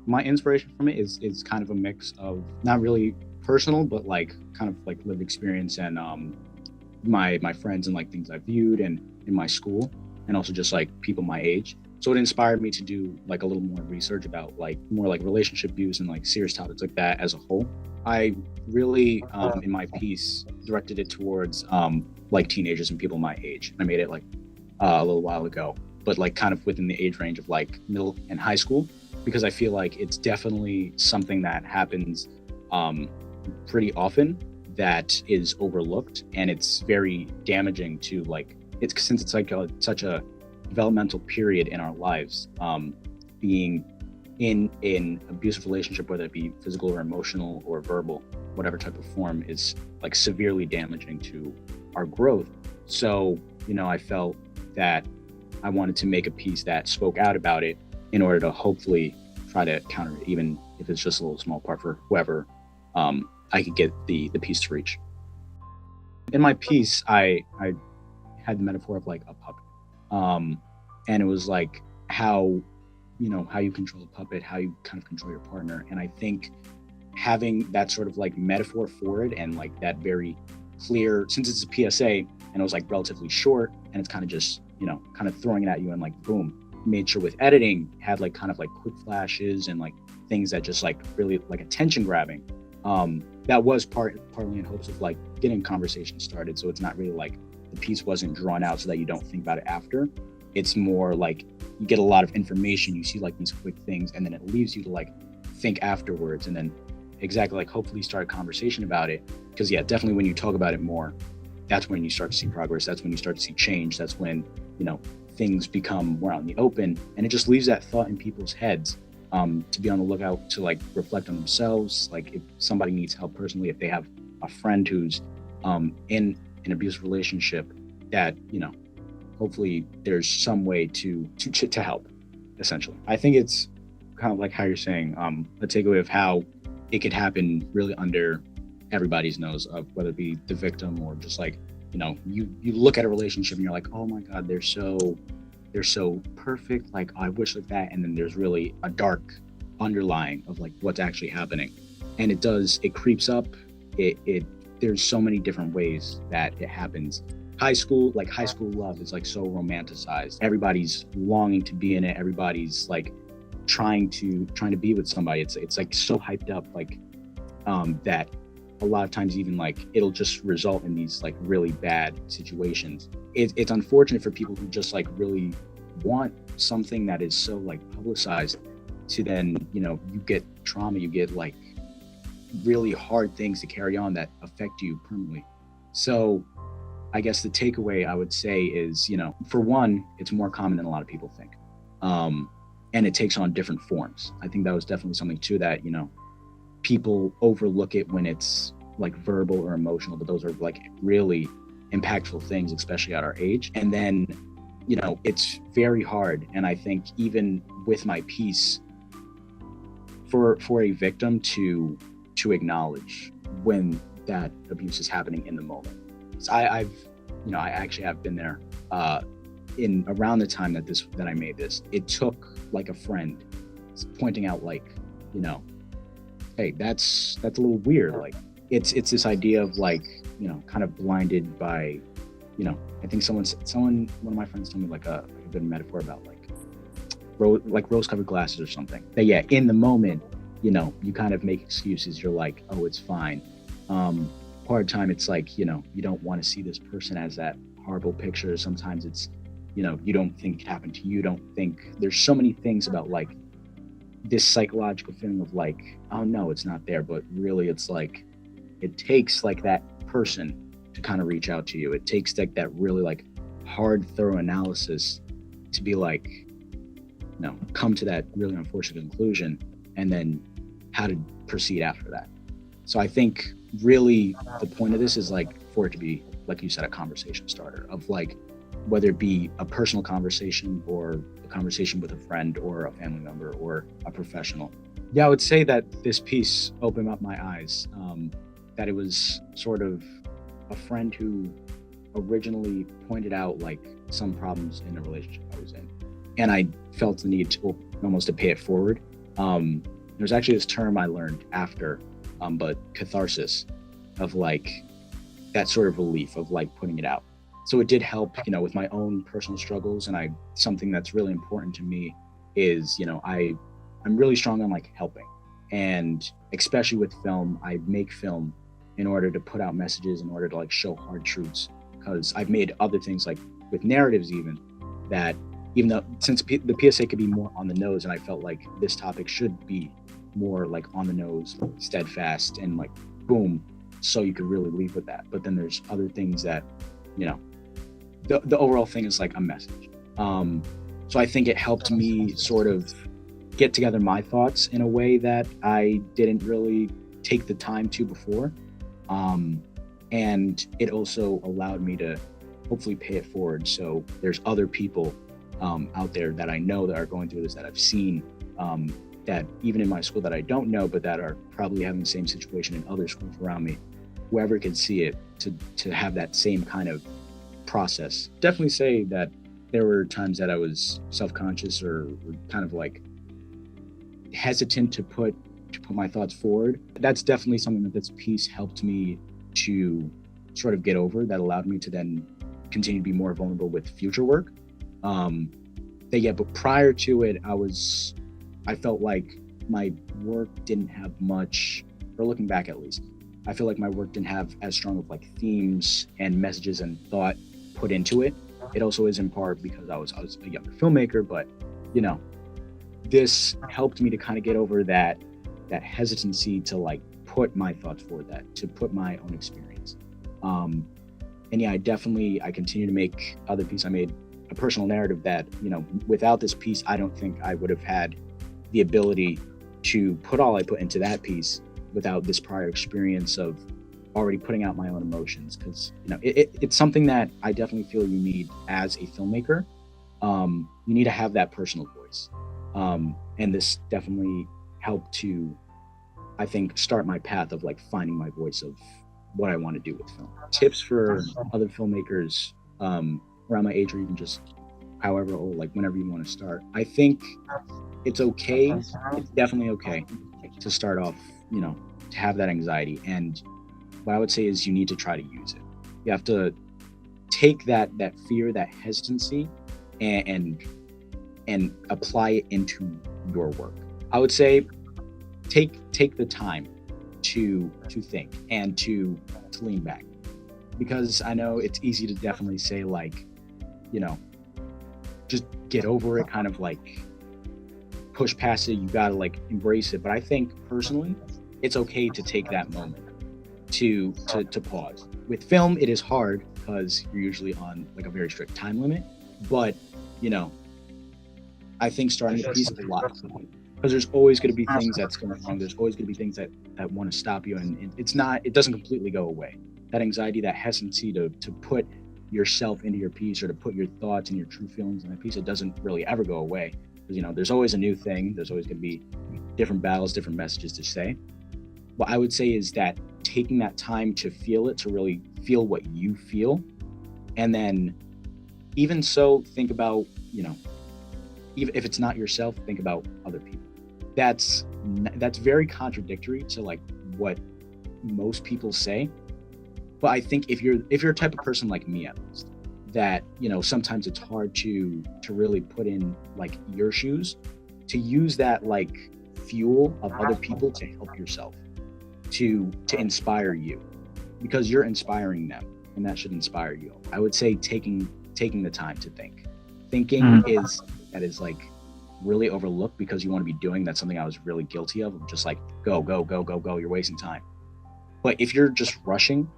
my inspiration from it is kind of a mix of not really personal, but like kind of like lived experience and my friends and like things I viewed and in my school, and also just like people my age. So it inspired me to do like a little more research about like more like relationship views and like serious topics like that as a whole. I really in my piece directed it towards like teenagers and people my age. I made it like a little while ago, but like kind of within the age range of like middle and high school, because I feel like it's definitely something that happens pretty often that is overlooked, and it's very damaging to like it's since it's like such a developmental period in our lives. Being in an abusive relationship, whether it be physical or emotional or verbal, whatever type of form, is like severely damaging to our growth. So, you know, I felt that I wanted to make a piece that spoke out about it in order to hopefully try to counter it, even if it's just a little small part for whoever I could get the piece to reach. In my piece, I had the metaphor of like a puppet. And it was like how, you know, how you control a puppet, how you kind of control your partner. And I think having that sort of like metaphor for it and like that very clear, since it's a PSA and it was like relatively short and it's kind of just, you know, kind of throwing it at you and like boom, made sure with editing had like kind of like quick flashes and like things that just like really like attention grabbing. That was partly in hopes of like getting conversation started. So it's not really like the piece wasn't drawn out so that you don't think about it after. It's more like you get a lot of information, you see like these quick things, and then it leaves you to like think afterwards, and then exactly like hopefully start a conversation about it. Because yeah, definitely when you talk about it more, that's when you start to see progress. That's when you start to see change. That's when, you know, things become more out in the open, and it just leaves that thought in people's heads to be on the lookout to like reflect on themselves. Like if somebody needs help personally, if they have a friend who's in an abusive relationship, that, you know, hopefully there's some way to help, essentially. I think it's kind of like how you're saying, a takeaway of how it could happen really under everybody's nose, of whether it be the victim or just like, you know, you look at a relationship and you're like, oh my God, they're so perfect. Like, I wish like that. And then there's really a dark underlying of like what's actually happening. And it creeps up. There's so many different ways that it happens. High school love is like so romanticized. Everybody's longing to be in it. Everybody's like trying to be with somebody. It's like so hyped up, like that a lot of times even like it'll just result in these like really bad situations. It's unfortunate for people who just like really want something that is so like publicized, to then, you know, you get trauma, you get like really hard things to carry on that affect you permanently. So I guess the takeaway I would say is, you know, for one, it's more common than a lot of people think. And it takes on different forms. I think that was definitely something too that, you know, people overlook it when it's like verbal or emotional, but those are like really impactful things, especially at our age. And then, you know, it's very hard. And I think even with my piece, for a victim to acknowledge when that abuse is happening in the moment. So I actually have been there in around the time that I made this. It took like a friend pointing out like, you know, hey, that's a little weird. Like it's this idea of like, you know, kind of blinded by, you know, I think one of my friends told me like a good metaphor about like rose-colored glasses or something. That yeah, in the moment, you know, you kind of make excuses. You're like, oh, it's fine. Part of the time, it's like, you know, you don't want to see this person as that horrible picture. Sometimes it's, you know, you don't think it happened to you. You don't think there's so many things about like this psychological feeling of like, oh no, it's not there. But really, it's like, it takes like that person to kind of reach out to you. It takes like that really like hard, thorough analysis to be like, you know, come to that really unfortunate conclusion, and then how to proceed after that. So I think really the point of this is like for it to be, like you said, a conversation starter of like, whether it be a personal conversation or a conversation with a friend or a family member or a professional. Yeah, I would say that this piece opened up my eyes, that it was sort of a friend who originally pointed out like some problems in the relationship I was in. And I felt the need to almost to pay it forward. There's actually this term I learned after, but catharsis, of like that sort of relief of like putting it out. So it did help, with my own personal struggles. And something that's really important to me is, I'm really strong on like helping. And especially with film, I make film in order to put out messages, in order to like show hard truths. Because I've made other things like with narratives that even though since the PSA could be more on the nose, and I felt like this topic should be more like on the nose, steadfast, and like boom, so you could really leave with that. But then there's other things that, the overall thing is like a message. So I think it helped me sort of get together my thoughts in a way that I didn't really take the time to before. And it also allowed me to hopefully pay it forward. So there's other people out there that I know that are going through this, that I've seen, that even in my school that I don't know, but that are probably having the same situation in other schools around me, whoever can see it, to have that same kind of process. Definitely say that there were times that I was self-conscious or kind of like hesitant to put my thoughts forward. That's definitely something that this piece helped me to sort of get over, that allowed me to then continue to be more vulnerable with future work. But prior to it, I felt like my work didn't have much, or looking back at least, I feel like my work didn't have as strong of like themes and messages and thought put into it. It also is in part because I was a younger filmmaker, but this helped me to kind of get over that hesitancy to like put my thoughts forward, to put my own experience. And yeah, I continue to make other pieces. I made a personal narrative that, without this piece, I don't think I would have had the ability to put all I put into that piece without this prior experience of already putting out my own emotions. Because, it's something that I definitely feel you need as a filmmaker. You need to have that personal voice. And this definitely helped to, I think, start my path of like finding my voice of what I want to do with film. Tips for other filmmakers around my age, or even just however old, like whenever you want to start. I think it's okay. It's definitely okay to start off, to have that anxiety. And what I would say is you need to try to use it. You have to take that fear, that hesitancy, and apply it into your work. I would say take the time to think and to lean back, because I know it's easy to definitely say like, just get over it, kind of like push past it, you gotta like embrace it. But I think personally it's okay to take that moment to pause. With film it is hard because you're usually on like a very strict time limit, but I think starting a piece is a lot, because there's always going to be things that's going wrong. There's always going to be things that want to stop you, and it doesn't completely go away. That anxiety, that hesitancy to put yourself into your piece, or to put your thoughts and your true feelings in a piece, it doesn't really ever go away. Because there's always a new thing. There's always going to be different battles, different messages to say. What I would say is that taking that time to feel it, to really feel what you feel, and then even so, think about, even if it's not yourself, think about other people. That's very contradictory to like what most people say. But I think if you're a type of person like me, at least, that sometimes it's hard to really put in like your shoes, to use that like fuel of other people to help yourself, to inspire you, because you're inspiring them, and that should inspire you. I would say taking the time to think. Thinking is like really overlooked, because you want to be doing. That's something I was really guilty of just like go, you're wasting time. But if you're just rushing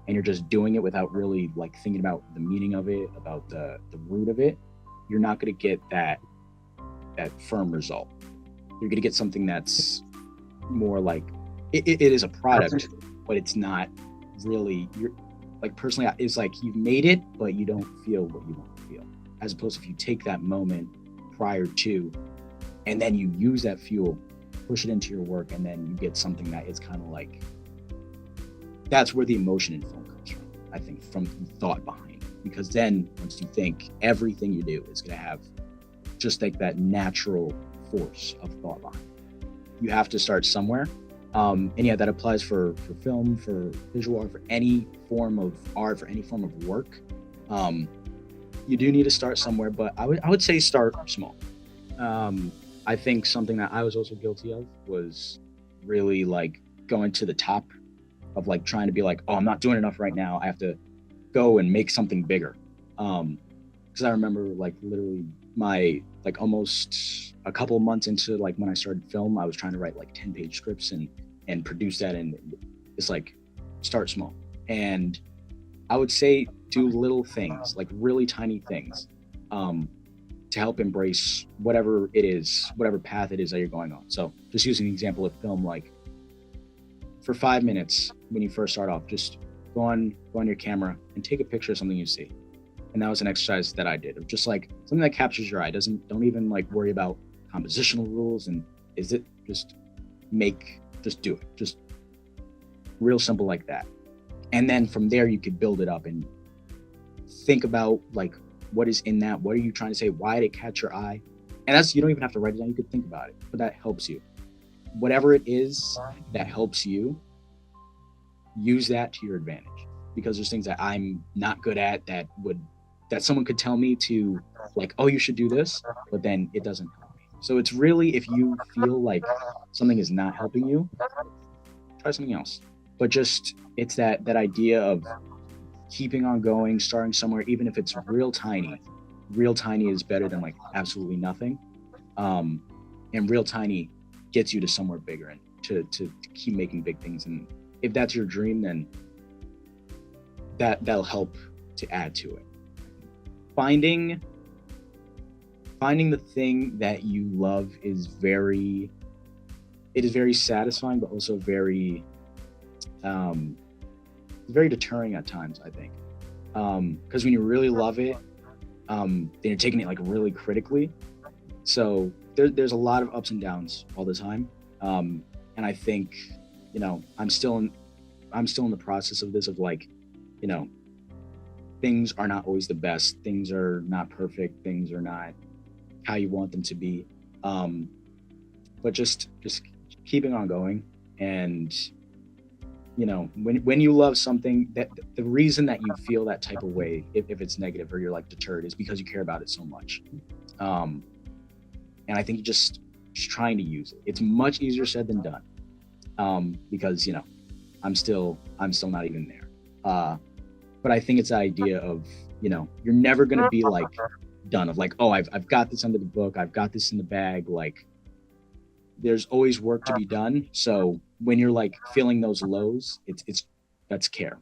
and you're just doing it without really like thinking about the meaning of it, about the root of it, you're not going to get that firm result. You're going to get something that's more like it is a product, but it's not really, you're like, personally, it's like you've made it, but you don't feel what you want to feel. As opposed to if you take that moment prior to, and then you use that fuel, push it into your work, and then you get something that is kind of like, that's where the emotion in film comes from, I think, from the thought behind it. Because then once you think, everything you do is going to have just like that natural force of thought behind it. you have to start somewhere. And yeah, that applies for film, for visual art, for any form of art, for any form of work. Um, you do need to start somewhere, but I would say start small. Um, I think something that I was also guilty of was really like going to the top of like trying to be like, oh, I'm not doing enough right now. I have to go and make something bigger. Because I remember like literally my like almost a couple of months into like when I started film, I was trying to write like 10-page scripts and produce that, and it's like start small. And I would say do little things, like really tiny things, um, to help embrace whatever it is, whatever path it is that you're going on. So just using the example of film, like for 5 minutes when you first start off, just go on your camera and take a picture of something you see. And that was an exercise that I did of just like something that captures your eye. Doesn't don't even like worry about compositional rules and is it just do it. Just real simple like that. And then from there you could build it up and think about like what is in that, what are you trying to say, why did it catch your eye? And that's, you don't even have to write it down, you could think about it, but that helps you. Whatever it is that helps you, use that to your advantage, because there's things that I'm not good at that someone could tell me to like, oh, you should do this, but then it doesn't help me. So it's really, if you feel like something is not helping you, try something else. But just, it's that idea of keeping on going, starting somewhere, even if it's real tiny. Real tiny is better than like absolutely nothing. um and real tiny gets you to somewhere bigger and to keep making big things. And if that's your dream, then that'll help to add to it. Finding finding the thing that you love is very satisfying, but also um very deterring at times, I think. Because when you really love it, then you're taking it like really critically. So there's a lot of ups and downs all the time. And I think, I'm still in the process of this, of like, you know, things are not always the best. Things are not perfect. Things are not how you want them to be. Um, but just keeping on going. And when you love something, that the reason that you feel that type of way, if it's negative or you're like deterred, is because you care about it so much. um and I think you just trying to use it, it's much easier said than done. Because I'm still not even there. But I think it's the idea of, you're never going to be like done, of like, oh, I've got this under the book, I've got this in the bag. Like, there's always work to be done. So when you're like feeling those lows, it's that's care.